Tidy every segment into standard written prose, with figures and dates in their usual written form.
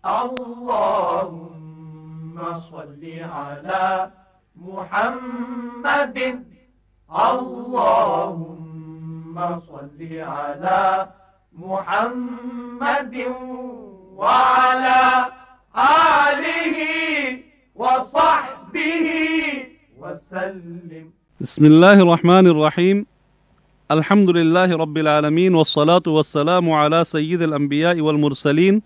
اللهم صل على محمد اللهم صل على محمد وعلى آله وصحبه وسلم. بسم الله الرحمن الرحيم. الحمد لله رب العالمين والصلاة والسلام على سيد الأنبياء والمرسلين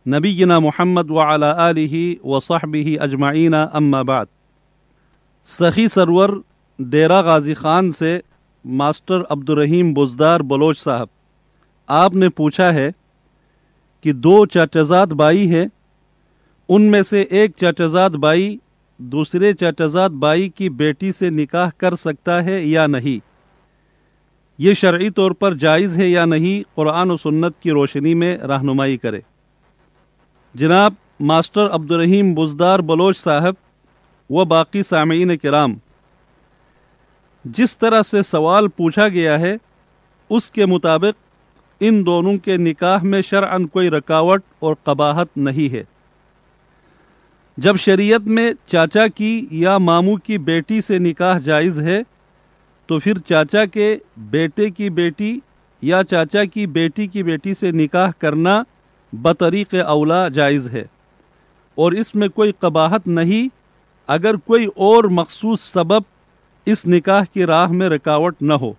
نبينا محمد وعلى آله وصحبه أجمعين أما بعد. سخی سرور ڈیرہ غازی خان سے ماسٹر عبدالرحیم بزدار بلوچ صاحب، آپ نے پوچھا ہے کہ 2 چچزاد بھائی ہیں، ان میں سے ایک چچزاد بھائی دوسرے چچزاد بھائی کی بیٹی سے نکاح کر سکتا ہے یا نہیں؟ یہ شرعی طور پر جائز ہے یا نہیں؟ قرآن و سنت کی روشنی میں رہنمائی کرے۔ جناب ماسٹر عبدالرحیم بزدار بلوچ صاحب و باقی سامعین کرام، جس طرح سے سوال پوچھا گیا ہے اس کے مطابق ان دونوں کے نکاح میں شرعاً کوئی رکاوٹ اور قباحت نہیں ہے۔ جب شریعت میں چاچا کی یا ماموں کی بیٹی سے نکاح جائز ہے تو پھر چاچا کے بیٹے کی بیٹی یا چاچا کی بیٹی سے نکاح کرنا بطریق اولا جائز ہے، اور اس میں کوئی قباحت نہیں اگر کوئی اور مخصوص سبب اس نکاح کی راہ میں رکاوٹ نہ ہو۔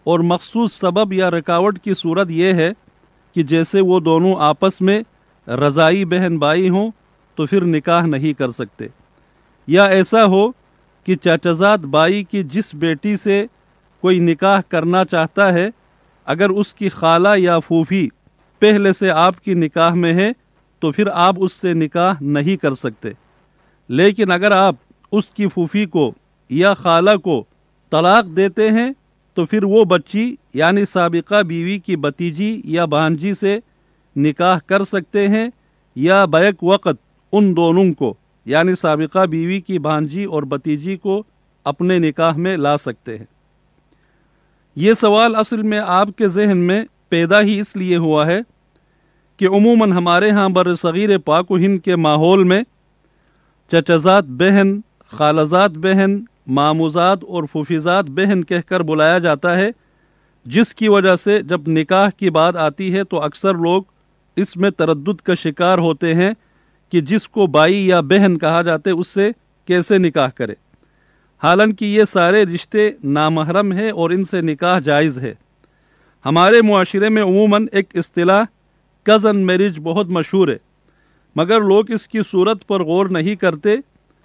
اور مخصوص سبب یا رکاوٹ کی صورت یہ ہے کہ جیسے وہ دونوں آپس میں رضائی بہن بھائی ہوں تو پھر نکاح نہیں کر سکتے، یا ایسا ہو کہ چچزاد بھائی کی جس بیٹی سے کوئی نکاح کرنا چاہتا ہے اگر اس کی خالہ یا پھوپھی پہلے سے آپ کی نکاح میں ہے تو پھر آپ اس سے نکاح نہیں کر سکتے، لیکن اگر آپ اس کی پھوپھی کو یا خالہ کو طلاق دیتے ہیں تو پھر وہ بچی یعنی سابقہ بیوی کی بھتیجی یا بھانجی سے نکاح کر سکتے ہیں، یا بیک وقت ان دونوں کو یعنی سابقہ بیوی کی بھانجی اور بھتیجی کو اپنے نکاح میں لا سکتے ہیں۔ یہ سوال اصل میں آپ کے ذہن میں پیدا ہی اس لیے ہوا ہے کہ عموماً ہمارے ہاں برصغیر پاک و ہند کے ماحول میں چچزاد بہن، خالزاد بہن، ماموزاد اور پھوپھیزاد بہن کہہ کر بلایا جاتا ہے، جس کی وجہ سے جب نکاح کی بات آتی ہے تو اکثر لوگ اس میں تردد کا شکار ہوتے ہیں کہ جس کو بھائی یا بہن کہا جاتے اس سے کیسے نکاح کرے، حالانکہ یہ سارے رشتے نامحرم ہیں اور ان سے نکاح جائز ہے۔ ہمارے معاشرے میں عموماً ایک اصطلاح کزن میرج بہت مشہور ہے، مگر لوگ اس کی صورت پر غور نہیں کرتے۔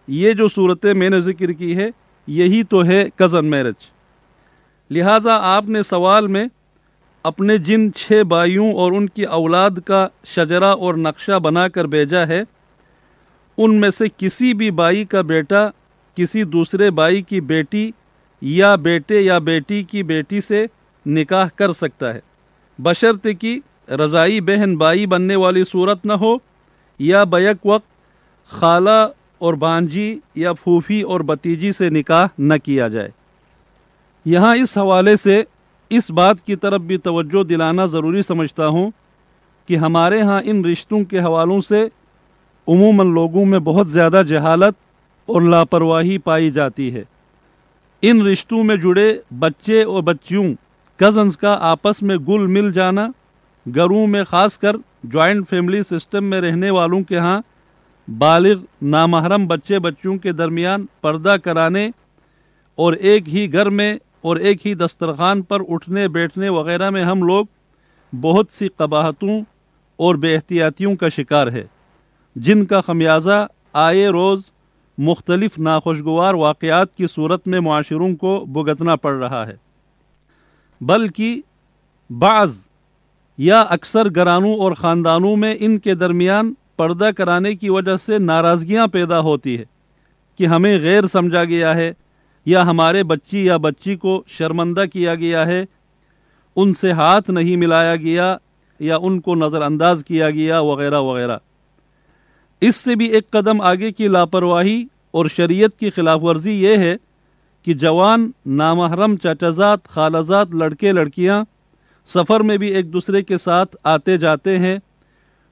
یہ جو صورتیں میں نے ذکر کی ہے یہی تو ہے کزن میرج۔ لہٰذا آپ نے سوال میں اپنے جن 6 بھائیوں اور ان کی اولاد کا شجرہ اور نقشہ بنا کر بھیجا ہے، ان میں سے کسی بھی بھائی کا بیٹا کسی دوسرے بھائی کی بیٹی یا بیٹے یا بیٹی کی بیٹی سے نکاح کر سکتا ہے، بشرطے کہ رضائی بہن بھائی بننے والی صورت نہ ہو، یا بیک وقت خالہ اور بھانجی یا پھوپھی اور بھتیجی سے نکاح نہ کیا جائے۔ یہاں اس حوالے سے اس بات کی طرف بھی توجہ دلانا ضروری سمجھتا ہوں کہ ہمارے ہاں ان رشتوں کے حوالوں سے عموماً لوگوں میں بہت زیادہ جہالت اور لاپرواہی پائی جاتی ہے۔ ان رشتوں میں جڑے بچے اور بچیوں کزنز کا آپس میں گل مل جانا، گھروں میں خاص کر جوائنٹ فیملی سسٹم میں رہنے والوں کے ہاں بالغ نامحرم بچے بچیوں کے درمیان پردہ کرانے اور ایک ہی گھر میں اور ایک ہی دسترخوان پر اٹھنے بیٹھنے وغیرہ میں ہم لوگ بہت سی قباحتوں اور بے احتیاطیوں کا شکار ہے، جن کا خمیازہ آئے روز مختلف ناخوشگوار واقعات کی صورت میں معاشروں کو بھگتنا پڑ رہا ہے۔ بلکہ بعض یا اکثر گھرانوں اور خاندانوں میں ان کے درمیان پردہ کرانے کی وجہ سے ناراضگیاں پیدا ہوتی ہے کہ ہمیں غیر سمجھا گیا ہے، یا ہمارے بچی یا بچی کو شرمندہ کیا گیا ہے، ان سے ہاتھ نہیں ملایا گیا یا ان کو نظر انداز کیا گیا وغیرہ وغیرہ۔ اس سے بھی ایک قدم آگے کی لاپرواہی اور شریعت کی خلاف ورزی یہ ہے کہ جوان نامحرم چچزاد خالزاد لڑکے لڑکیاں سفر میں بھی ایک دوسرے کے ساتھ آتے جاتے ہیں،